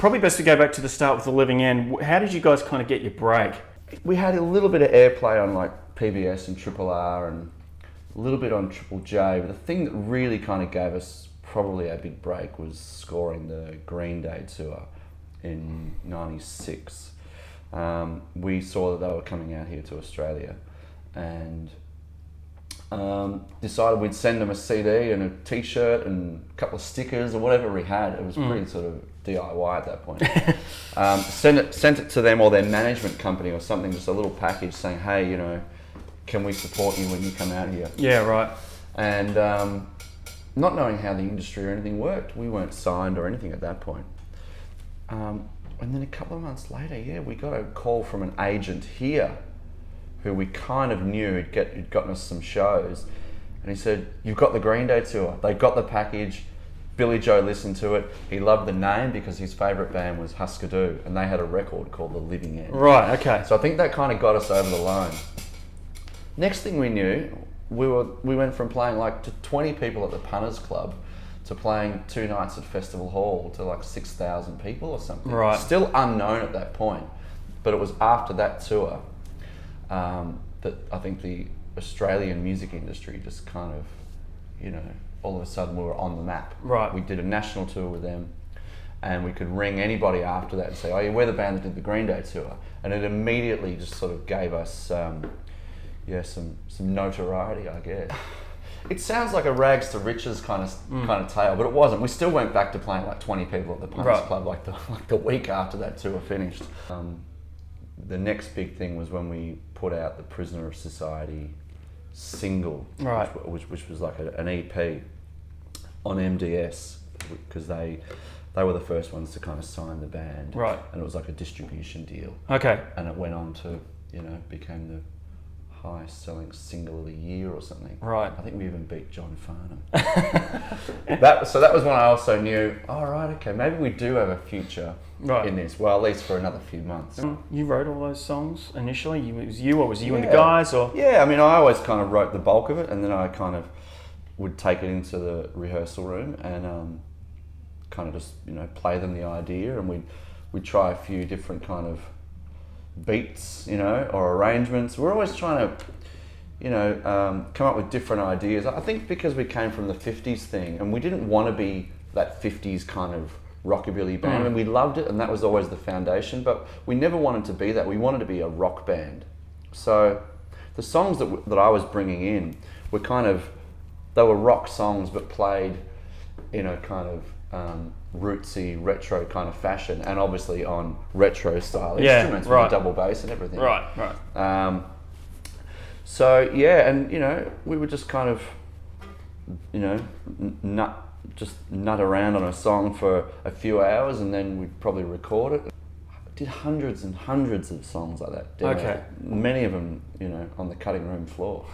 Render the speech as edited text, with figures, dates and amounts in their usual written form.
Probably best to go back to the start with the Living End. How did you guys kind of get your break? We had a little bit of airplay on like PBS and Triple R and a little bit on Triple J, but the thing that really kind of gave us probably a big break was scoring the Green Day tour in '96. We saw that they were coming out here to Australia and decided we'd send them a CD and a t-shirt and a couple of stickers or whatever we had. It was pretty sort of DIY at that point. Sent it to them or their management company or something, just a little package saying, hey, you know, can we support you when you come out here? Yeah, right. And not knowing how the industry or anything worked, we weren't signed or anything at that point. And then a couple of months later, we got a call from an agent here who we kind of knew had gotten us some shows. And he said, you've got the Green Day tour. They got the package. Billy Joe listened to it. He loved the name because his favourite band was Husker Du, and they had a record called The Living End. Right, okay. So I think that kind of got us over the line. Next thing we knew, we went from playing like to 20 people at the Punters Club to playing 2 nights at Festival Hall to like 6,000 people or something. Right. Still unknown at that point, but it was after that tour that I think the Australian music industry just kind of, you know, all of a sudden we were on the map. Right. We did a national tour with them, and we could ring anybody after that and say, oh yeah, we're the band that did the Green Day tour. And it immediately just sort of gave us some notoriety, I guess. It sounds like a rags to riches kind of tale, but it wasn't. We still went back to playing like 20 people at the Punters Club like the week after that tour finished. The next big thing was when we put out the Prisoner of Society single, right, which was like an EP on MDS, because they were the first ones to kind of sign the band, right, and it was like a distribution deal. Okay. And it went on to, you know, became the highest selling single of the year or something. Right. I think we even beat John Farnham. So that was when I also knew, oh right, okay, maybe we do have a future in this. Well, at least for another few months. You wrote all those songs initially? Was you and the guys, or? Yeah, I mean, I always kind of wrote the bulk of it, and then I kind of would take it into the rehearsal room and kind of just, you know, play them the idea, and we'd try a few different kind of beats, you know, or arrangements. We're always trying to, you know, come up with different ideas. I think because we came from the 50s thing, and we didn't want to be that 50s kind of rockabilly band, and we loved it, and that was always the foundation, but we never wanted to be that. We wanted to be a rock band. So the songs that I was bringing in were kind of, they were rock songs but played in a kind of rootsy, retro kind of fashion, and obviously on retro style instruments with a double bass and everything. Right. So yeah, and you know, we would just kind of, you know, nut around on a song for a few hours, and then we'd probably record it. Did hundreds and hundreds of songs like that. Okay. Many of them, you know, on the cutting room floor.